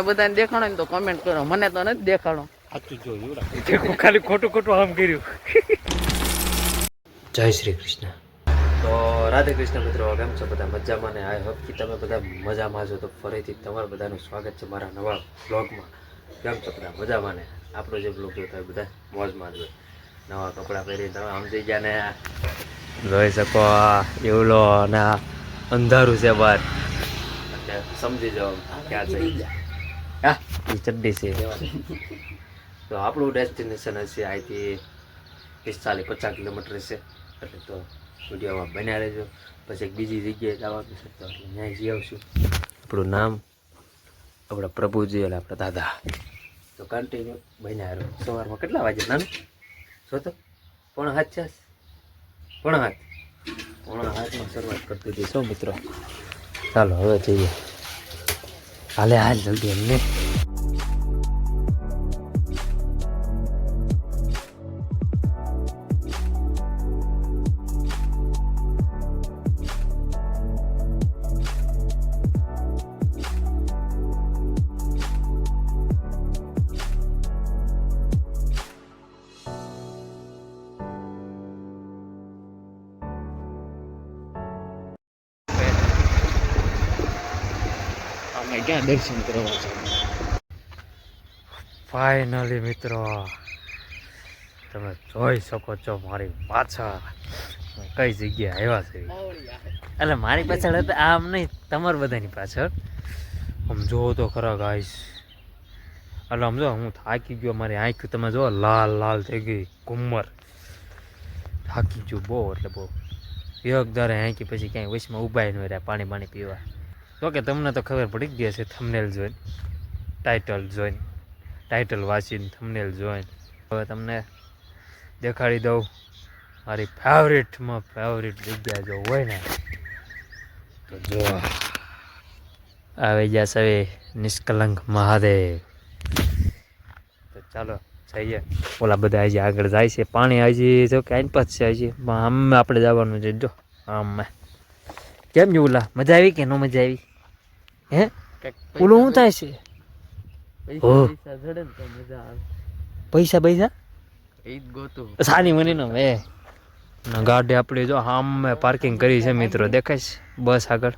તમને બધાને દેખાડો ને તો કમેન્ટ કરો, મને તો નથી દેખાડો. સાચું જોયું ખાલી ખોટું ખોટું આમ કર્યું. જય શ્રી કૃષ્ણ. તો રાધે કૃષ્ણ મિત્રો, કેમ છો બધા? મજામાં ને? આઈ હોપ કે તમે બધા મજામાં છો. તો ફરીથી તમારું બધાનું સ્વાગત છે મારા નવા બ્લોગમાં. કેમ છો બધા? મજામાં ને? આપણો જે બ્લોગ જોતા હોય બધા મોજમાં જ હોય. નવા કપડાં પહેરી તમે સમજી ગયા ને, જોઈ શકો એવલો અને અંધારું છે બહાર, એટલે સમજી જાઓ ક્યાં થઈ ગયા. હા, એ ચડ્ડી છે. તો આપણું ડેસ્ટિનેશન હશે અહીંથી 40-50 કિલોમીટર છે, એટલે તો વિડીયોમાં બન્યા રહેજો. પછી એક બીજી જગ્યાએ જવાનું છે, તો ત્યાં જઈ આવશું. આપણું નામ આપણા પ્રભુજી એટલે આપણા દાદા. તો કન્ટિન્યુ બન્યા રહ્યો. સવારમાં કેટલા વાગે નાનું છો તો? 7:45 7:45 શરૂઆત કરતી હતી. શું મિત્રો, ચાલો હવે જઈએ. હાલે હાલ જલ્દી અમને. ક્યાં દર્શન કરવા છે? ફાઇનલી મિત્રો, તમે જોઈ શકો છો મારી પાછળ કઈ જગ્યાએ આવ્યા છે. એટલે મારી પાછળ હતા આમ નહીં, તમારી બધાની પાછળ. આમ જોવો તો ખરા ગાઈસ. એટલે આમ જો હું થાકી ગયો, મારી આંખ તમે જો લાલ લાલ થઈ ગઈ, કુમર થાકી ગયું બહુ, એટલે બહુ એક ધારે આંખી. પછી ક્યાંય વચમાં ઊભા ન રહ્યા પાણી પાણી પીવા. તો કે તમને તો ખબર પડી જ ગઈ છે થંબનેલ જોઈને, ટાઇટલ વાંચીને થંબનેલ જોઈને. હવે તમને દેખાડી દઉં મારી ફેવરેટમાં ફેવરેટ જગ્યા જો હોય ને, તો જો આવી જશે હવે નિષ્કલંક મહાદેવ. તો ચાલો જઈએ. ઓલા બધા હજી આગળ જાય છે, પાણી હજી જો કે આઈન પાસ છે હજી. આમ આપણે જવાનું છે. જો આમ કેમ જો ઓલા મજા આવી કે ન મજા આવી? હે ઓલું શું થાય છે? પૈસા સાની મને નો વે ગાડી આપણી જો સામે પાર્કિંગ કરી છે મિત્રો, દેખાય છે બસ આગળ.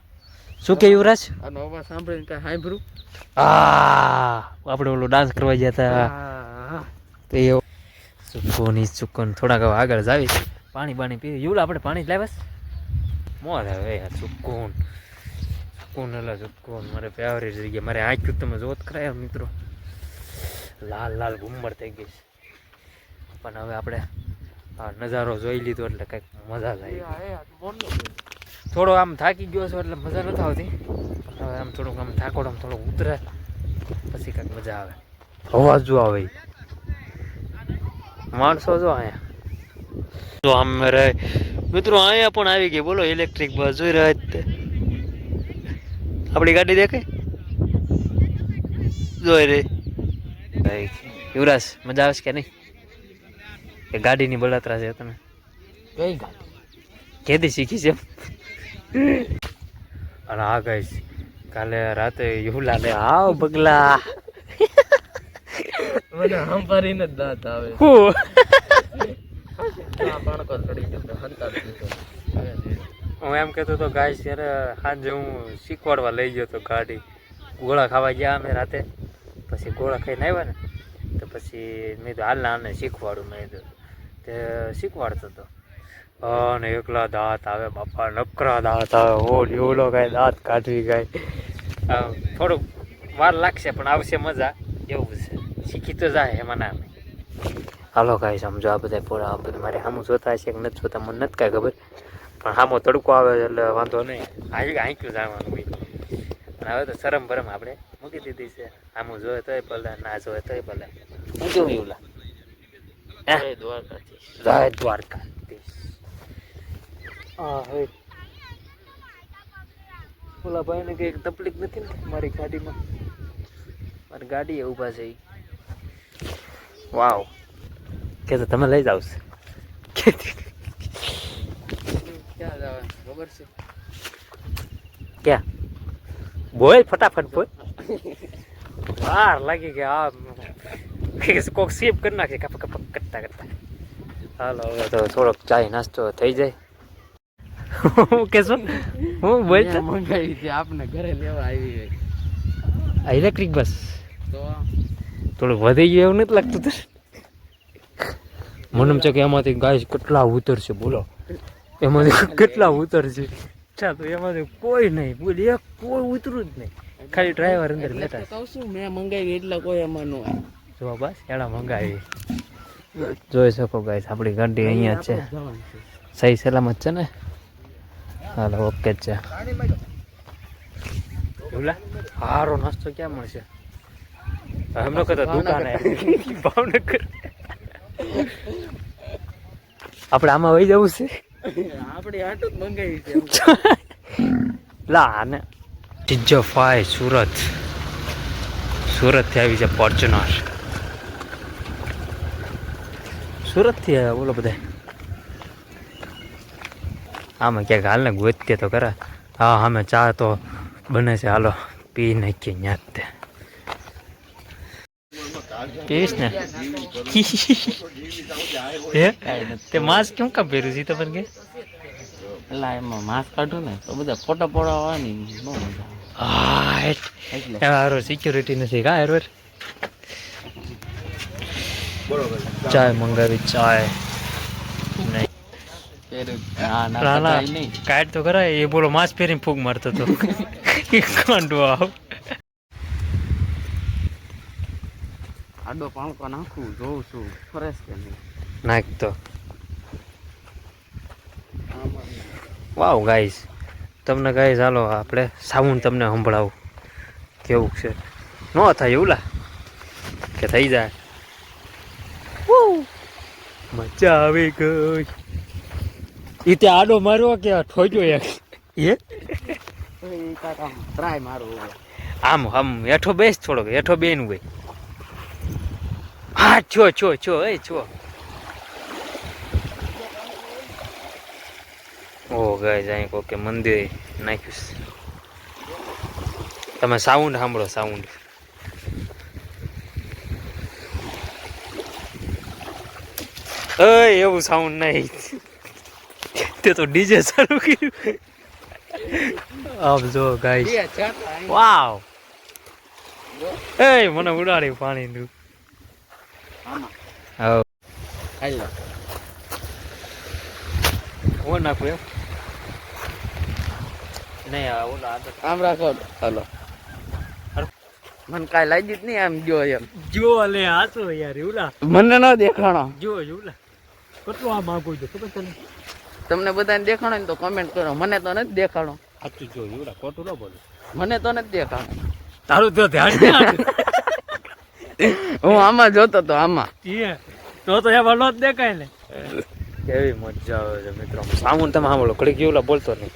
શું કે યુવરાજ? આનો અવાજ સાંભળીને કઈ સાંભળ્યું? આપણે ઓલો ડાન્સ કરવા ગયા હતા તો એ સુકોન થોડાક આગળ જાવી. પાણી પાણી પી યુલ આપણે પાણી જ લાવ્યા મોર હવે સુકોન એટલે સુકોન મારે ફેવરેટ જગ્યા. મારે આંખ્યું તમે જોત ખરા મિત્રો, લાલ લાલ ઘુમ્મર થઈ ગઈ છે. પણ હવે આપણે નજારો જોઈ લીધો એટલે કંઈક મજા જ આવી. થોડો આમ થાકી ગયો છો એટલે મજા નથી આવતી. હવે આમ થોડુંક આમ થાકોડ આમ થોડુંક ઉતરે પછી કંઈક મજા આવે. અવાજ જો આવે માણસો જો અહીંયા તો આમ રહે મિત્રો. અહીંયા પણ આવી ગઈ બોલો ઇલેક્ટ્રિક બસ. જોઈ રહ્યા આપણી ગાડી દેખાય જોઈ રે. યુવરાજ મજા આવે છે કે નહીં? એ ગાડીની બળતરા છે તને? કઈ ગાડી? કેદી શીખી છે? અને આ ગઈશ કાલે રાતે યુલાને આવ બગલા મને હંપારીને જ દાંત આવે. હું એમ કહેતો હતો ગાઈસ, ત્યારે સાંજે હું શીખવાડવા લઈ ગયો તો ગાડી. ગોળા ખાવા ગયા અમે રાતે, પછી ગોળા ખાઈને આવ્યા ને તો પછી મેં તો હાલ આને શીખવાડું. મેં તો તે શીખવાડતો હતો અને એકલા દાંત આવે બાપા, નકરા દાંત આવે. ઓલો કાંઈ દાંત કાઢવી કાંઈ થોડુંક વાર લાગશે પણ આવશે મજા એવું છે. શીખી તો જાય એમાં ના. હાલો કાંઈ સમજો આ બધા પૂરા આ બધું મારે સામું જોતા હશે કે નથી જોતા મને નથી કાંઈ ખબર, પણ સામો તડકો આવે એટલે વાંધો નહીં. આંક્યું જવાનું હોય. અને હવે તો શરમ ભરમ આપણે મૂકી દીધી છે. સામું જોવે તોય ભલે, ના જોવે તોય ભલે. હું કેવું એવું જય દ્વારકાધીશ. હા હવે ઓલા ભાઈને કંઈક તકલીફ નથી ને મારી ગાડીમાં? મારી ગાડી એ ઊભા છે. વાવ કે તો તમે લઈ જાવ છે ક્યાં જવાનું ખબર છે? ક્યાં બોલ ફટાફટ બોલ. વાર લાગી કે આ કોક સેવ કરી નાખે કપ કપ કરતા કરતા. હાલો હવે તો થોડોક ચાય નાસ્તો થઈ જાય. હું કેશો હું બોલતો મંગાવી છે આપને ઘરે લેવા આવી આ ઇલેક્ટ્રિક બસ તો થોડું વધી ગયું એવું નથી લાગતું તને? મને એમ છે કે એમાંથી ગાય કેટલા ઉતરશે બોલો, એમાંથી કેટલા ઉતરશે? ચાલો એમાંથી કોઈ નહીં બોલ, એક કોઈ ઉતરું જ નહીં, ખાલી ડ્રાઈવર અંદર બેઠા છે. કહું છું મેં મંગાવી એટલે કોઈ એમાં નો આવે. જો બસ એડા મંગાવી જોઈ શકો ગાઈસ, આપણી ગાડી અહીંયા જ છે, સહી સલામત છે ને? હાલો ઓકે જ છે. બોલા હારો નાસ્તો ક્યાં મળશે? હમણાં કહેતા દુકાને ભાવનગર. આપણે આમાં વહી જવું છે. આપણે આટલું જ મંગાવી છે. લા ને ટીજફાઈ સુરત, સુરતથી આવી છે ફોર્ચ્યુનર, સુરતથી આવ્યા બોલો બધા. આમાં ક્યાંક હાલ ને ગોતીએ તો ખરા. હા અમે ચા તો બને છે, હાલો પી નાખીએ ન્યા જ તે. પીશ ને તે માસ્ક કેમ કામ પહેર્યું છે તો પણ કે એટલે એમાં માસ્ક કાઢું ને તો બધા ફોટા પડાવવાની નો મજા આવે. એટલે હારો સિક્યુરિટી નથી કા હેરવેર. ચાય મંગાવી, ચાય નહીં ના ના નહીં કાઢ તો ખરા. એ બોલો માસ્ક પહેરીને ફૂગ મારતો હતો. કાંડો આવ આડો પાણકો નાખું જોઉં છું ફરેશ કે નહીં નાખતો. વાવ ગાઈસ, તમને ગાઈસ હાલો આપણે સાઉન્ડ તમને સંભળાવું કેવું છે. ન થાય એવું લા કે થઈ જાય. મજા આવી ગઈ. એ ત્યાં આડો મારવો કે ઠોક્યો એક એ ટ્રાય મારું આમ આમ હેઠો બેસ, થોડોક હેઠો બેન હોય. હા છો છો છો એ છો. ઓ ગાઈસ અહીં કોકે મંદિર નાખ્યું. તમે સાઉન્ડ સાંભળો, સાઉન્ડ. એવું સાઉન્ડ નહીં, તે તો ડીજે ચાલુ કર્યું. આમ જો ગાઈસ, વાવ. એ મને ઉડાડી પાણી નું. હા હાલો હું નાખું એમ નહીં. ઓલા આમ રાખો. હાલો મને કાંઈ લાગ્યું જ નહીં. આમ જો એમ જો લે હાચો યાર એવલા મને ન દેખાણો. જો એવલા કેટલું આ માગું છે ખબર તને? તમને બધાને દેખાણો ને તો કમેન્ટ કરો. મને તો નથી દેખાણો. સાચું જો એવલા ખોટું ન બોલો. મને તો નથી દેખાણો. તારું તો ધ્યાન હું આમાં જોતો તો આમાં. તો એમાં નો જ દેખાય ને. કેવી મજા આવે છે મિત્રો. સામું તમે સાંભળો ઘડીક એવલા બોલતો નહીં.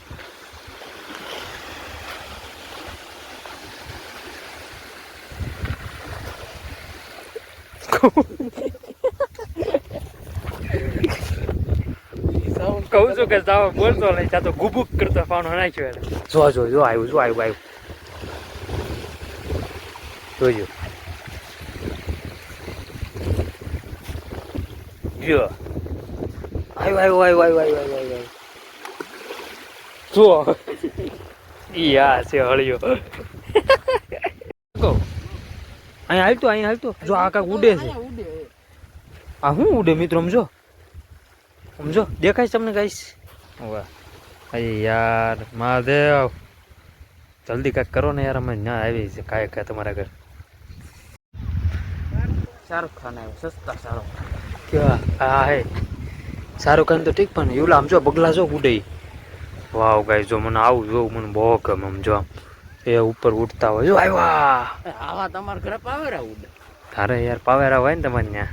કહું છું કે જાવ બોલતો નહીં, ત્યાં તો ગુબુક કરતો ફાવનો નાખ્યો એટલે. જો જો જો આવ્યું, જો આવ્યું આવ્યું જોજો. જો આવ્યું આવ્યું આવ્યું આવ્યું આવ્યું આવ્યું. જો ઈ આ છે હળિયો. અહીંયા હાલતો, અહીંયા હાલતો. જો આ કાંક ઉડે છે. આ શું ઉડે મિત્રો? સમજો સમજો, દેખાય તમને ગાઈસ? વાહ અરે યાર મહાદેવ, જલ્દી કાંઈક કરો ને યાર. અમે ના આવી છે કાંઈ કાંઈ તમારા ઘર. શાહરુખ ખાન આવ્યો, સસ્તા સારો. કેવા? હા હે શાહરુખ ખાન તો ઠીક, પણ એવું આમ જો બગલા જો ઉડે. વાવ ગાઈસ, જો મને આવું જોવું મને બહુ ગમે. આમ જો એ ઉપર ઉડતા હોય. જો આવ્યા. આવા તમારા ઘરે પાવેરા ઉડે. તારે યાર પાવેરા હોય ને તમારે ત્યાં,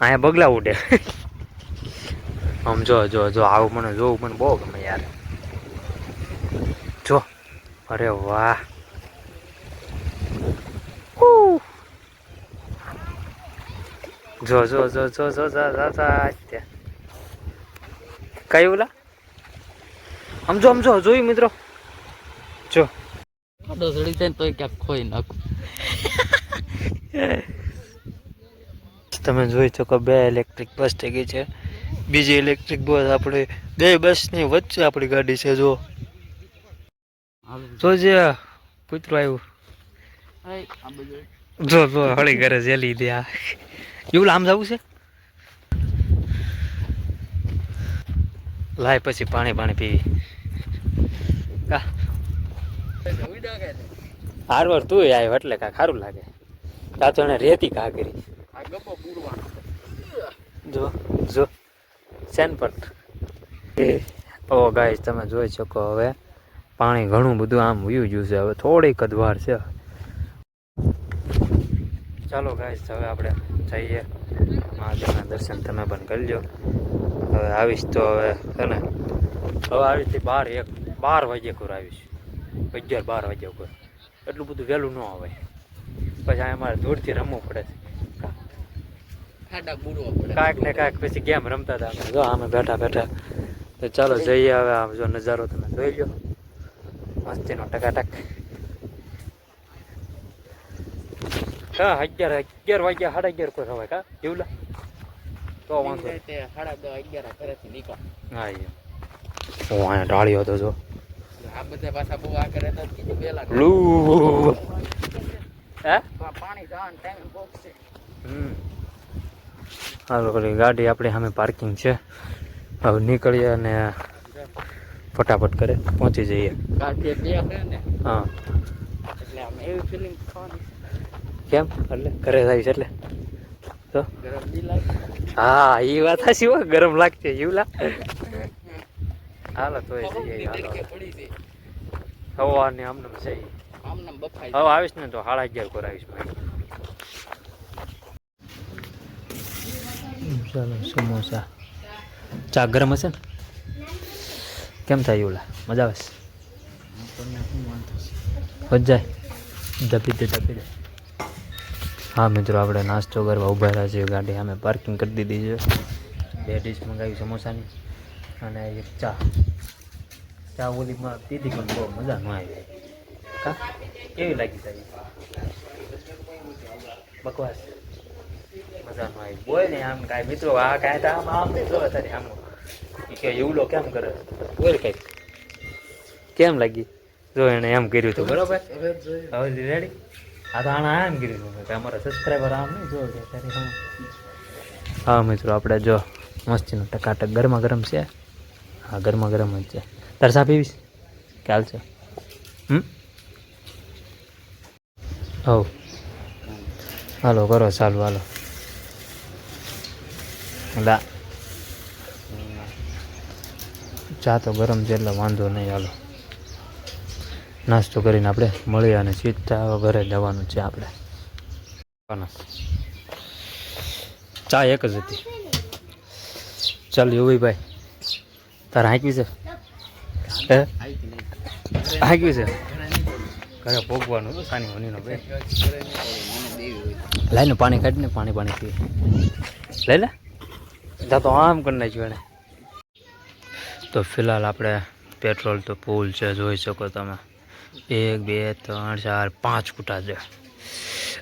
અહીંયા બગલા ઉડે. આમ જો જો જો આવું મને જોવું મને બહુ ગમે યાર. જો અરે વાહ. જો જો જો જો જો કઈ ઓલા આમ જો જોયું મિત્રો. જો આડો ચડી જાય ને તોય ક્યાંક ખોઈ નાખું. તમે જોઈ શકો 2 ઇલેક્ટ્રિક બસ થઈ ગઈ છે. બીજી ઇલેક્ટ્રિક બસ આપણે 2 બસની વચ્ચે આપણી ગાડી છે. જો જે કૂતરું આવ્યું જો હળી ઘરે જેલી દે. એવું આમ જવું છે. લાય પછી પાણી પીવી. હારવાર તું આવ્યો એટલે કાંક સારું લાગે. તા તો એને રેતી ઘા કરી. જો સેનપટ. ઓ ગાઈસ તમે જોઈ શકો હવે પાણી ઘણું બધું આમ વયું ગયું છે. હવે થોડીક જ વાર છે. ચાલો ગાઈસ હવે આપણે જઈએ મહાદેવના દર્શન તમે પણ કરી લો. હવે આવીશ તો હવે ને હવે આવીશ 12 વાગ્યે કોર આવીશ. 11-12 વાગ્યા કોર. એટલું બધું વહેલું ન આવે. પછી અમારે દૂરથી રમવું પડે છે. કાંઈક ને કાંઈક પછી ગેમ રમતા હતા અમે. જો અમે બેઠા તો ચાલો જઈએ હવે. આમ જો નજારો તમે જોઈ લો મસ્તીનો ટકાટક. હા 11 વાગ્યા 11:30 કોઈ રવાય કા એવું તો વાંધો હા હું અહીંયા ડાળ્યો હતો જો આ બધા પાછા બહુ આ કરે તો કીધું પેલા પાણી જવાનો ટાઈમ બોક્સ છે. હાલો ગાડી આપણી સામે પાર્કિંગ છે. હવે નીકળીએ અને ફટાફટ કરે પહોંચી જઈએ. ગાડી ને હા એટલે આમ એવી ફિલિંગ થવાની. કેમ એટલે ઘરે જઈશ એટલે તો ગરમ બી લાગે. હા એ વાત સાચી હોય ગરમ લાગશે એવું લાગે. હાલો તો જઈએ. સવારની આમને જઈએ. હવે આવીશ ને તો 11:30 પર આવીશ. ચાલો સમોસા ચા ગરમ હશે ને કેમ થાય એવું મજા આવે જાય ધપી દે. હા મિત્રો આપણે નાસ્તો કરવા ઊભા રહ્યા છીએ. ગાડી અમે પાર્કિંગ કરી દીધી છે. 2 ડીશ મંગાવી સમોસાની અને એક ચા ઓલીમાં પીધી પણ બહુ મજા ન આવી. કા કેવી લાગી તારી બકવાસ મજા ન આવી. બોય ને આમ કાંઈ મિત્રો આ કાંઈ તો આમ નહીં જોવે તારી આમ કે એવલો કેમ કરે બોલ કંઈક કેમ લાગી. જો એને એમ કર્યું હતું બરોબર. હવે રેડી. આ તો આને આમ કર્યું હતું કે અમારા સબસ્ક્રાઈબર આમ નહીં જો તારી. હા મિત્રો આપણે જો મસ્તીનો ટકાટક ગરમા ગરમ છે. હા ગરમા ગરમ જ છે. તારે ચા પીવીશ કે હાલ છે? હવ હાલો કરો ચાલુ હાલો. લા ચા તો ગરમ છે એટલે વાંધો નહીં. હાલો નાસ્તો કરીને આપણે મળીએ અને સીધા ઘરે જવાનું છે આપણે. ચા એક જ હતી. ચાલ એવું ભાઈ તારે હાંકવી છે હાંકવી છે ઘરે ભોગવાનું સાની હોનીનો ભાઈ. લાઈને પાણી કાઢીને પાણી પી લઈ લે. જા તો આમ કરી નાખ્યું એને. તો ફિલહાલ આપણે પેટ્રોલ તો ફૂલ છે જોઈ શકો તમે. 1 2 3 4 5 ફૂટા છે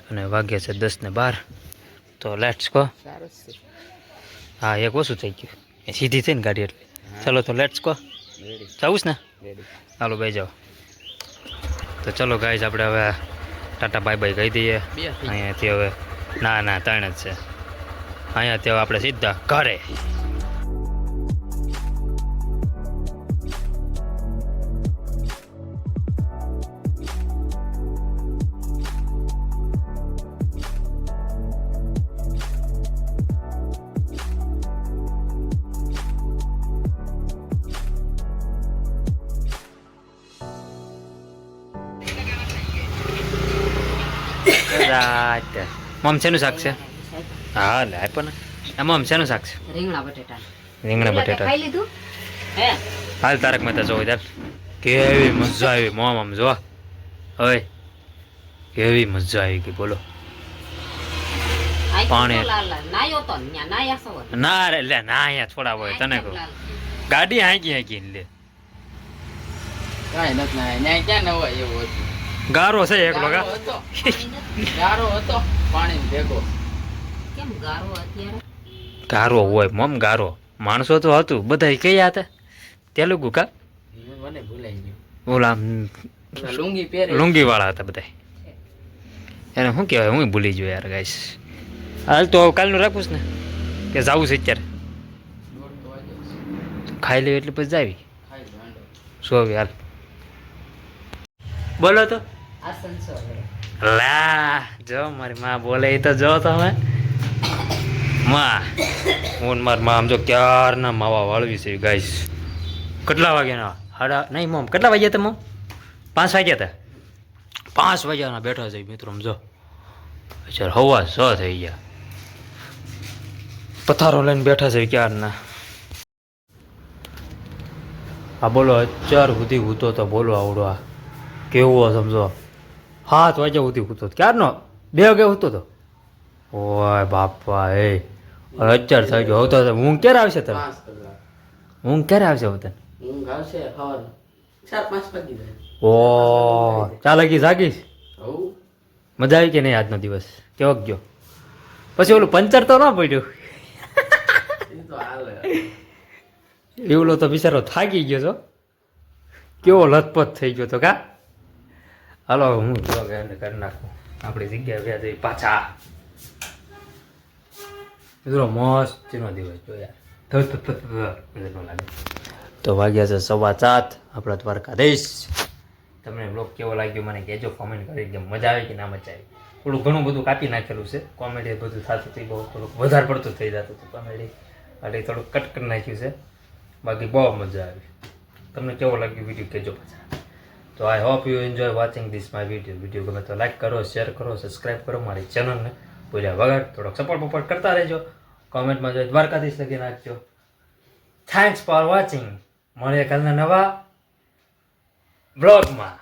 અને વાગ્યા છે 10:12. તો લેટ્સ ગો. હા એક ઓછું થઈ ગયું એ સીધી થઈ ને ગાડી એટલે. ચાલો તો લેટ્સ ગો. જવું ને હાલો ભાઈ જાઓ. તો ચલો ગાઈઝ આપણે હવે ટાટા બાય કહી દઈએ અહીંયાથી. હવે ના 3 જ છે અહીંયાથી. હવે આપણે સીધા ઘરે. મમ શેનું શાક છે? હા લે પણ મમ શેનું શાક છે? રીંગણા બટેટા ખાઈ લીધું હે? હાલ તારક મહેતા જોઈ તાર કેવી મજા આવી. મોમ જો ઓય કેવી મજા આવી ગઈ બોલો. પાણી ના રે લે ના અહીંયા થોડા હોય તને કહું. ગાડી હાંકી લે કાંઈ નથી ક્યાં ન હોય એવું હતું. ગારો છે એકલો કા ગારો હતો. ગારો હતો પાણી ભેગો. કેમ ગારો અત્યારે? ગારો હોય મમ ગારો માણસો તો હતું બધા કયા હતા તેલુગુ કા મને ભૂલાઈ ગયું. ઓલા ઓલા લુંગી પહેરે. લુંગી વાળા હતા બધા એને શું કહેવાય હું ભૂલી ગયો યાર ગાઈસ હાલ તો હવે કાલનું રાખું ને કે જાવું છે અત્યારે દોઢ તો વાગ્યો છે. ખાઈ લેવી એટલે પછી જાવી ખાઈ લો, હાંડો. સો હાલ બોલો તો આસનસો હે. લા જો મારી માં બોલે એ તો જો તમે માં હું મારી માં આમ જો ક્યારના માવા વાળવી છે ગાઈસ કેટલા વાગ્યાના હાડા નહીં મોમ કેટલા વાગ્યા હતા મોમ 5 વાગ્યા હતા 5 વાગ્યાના બેઠા છે મિત્રો સમજો અત્યારે હવા 6 થઈ ગયા પથારો લઈને બેઠા છે ક્યારના આ બોલો અત્યાર સુધી હૂતો તો બોલો આવડો આ કેવો સમજો 7 વાગ્યા સુધી હૂતો ક્યારનો 2 વાગે હૂતો તો ઓય બાપા એ અત્યારે થઈ ગયો હતો ઊંઘ ક્યારે આવશે તને 5 કલાક. ઊંઘ ક્યારે આવશે હવે તને ઊંઘ આવશે સવારના 4-5 વાગી જાય. ઓ ચાલ ગઈ જાગીશ હઉ. મજા આવી કે નહીં આજનો દિવસ કેવો ગયો પછી ઓલું પંચર તો ના પડ્યું એ તો હાલે. એવલો તો બિચારો થાકી ગયો છો કેવો લથપથ થઈ ગયો તો કા હાલો હું બ્લોગ એન્ડ કરી નાખું આપણી જગ્યાએ વ્યા જઈ પાછા મિત્રો મસ્તનો દિવસ જો યાર લાગે તો વાગ્યા છે 7:15 આપણા દ્વારકાધીશ તમને બ્લોગ કેવો લાગ્યો મને કહેજો કોમેન્ટ કરી કે મજા આવી કે ના મજા આવી થોડું ઘણું બધું કાપી નાખેલું છે કોમેડી બધું થતું હતું બહુ થોડુંક વધારે પડતું થઈ જતું હતું કોમેડી એટલે થોડુંક કટ કરી નાખ્યું છે બાકી બહુ મજા આવી તમને કેવો લાગ્યો વિડીયો કહેજો પાછા તો I hope you enjoy watching this my video ગમે તો લાઈક કરો શેર કરો સબસ્ક્રાઈબ કરો મારી ચેનલને ભૂલ્યા વગર થોડોક સપોર્ટ કરતા રહેજો કોમેન્ટમાં જો દ્વારકાધીશ લખી નાખજો થેન્ક્સ ફોર વોચિંગ મળીએ કાલના નવા બ્લોગમાં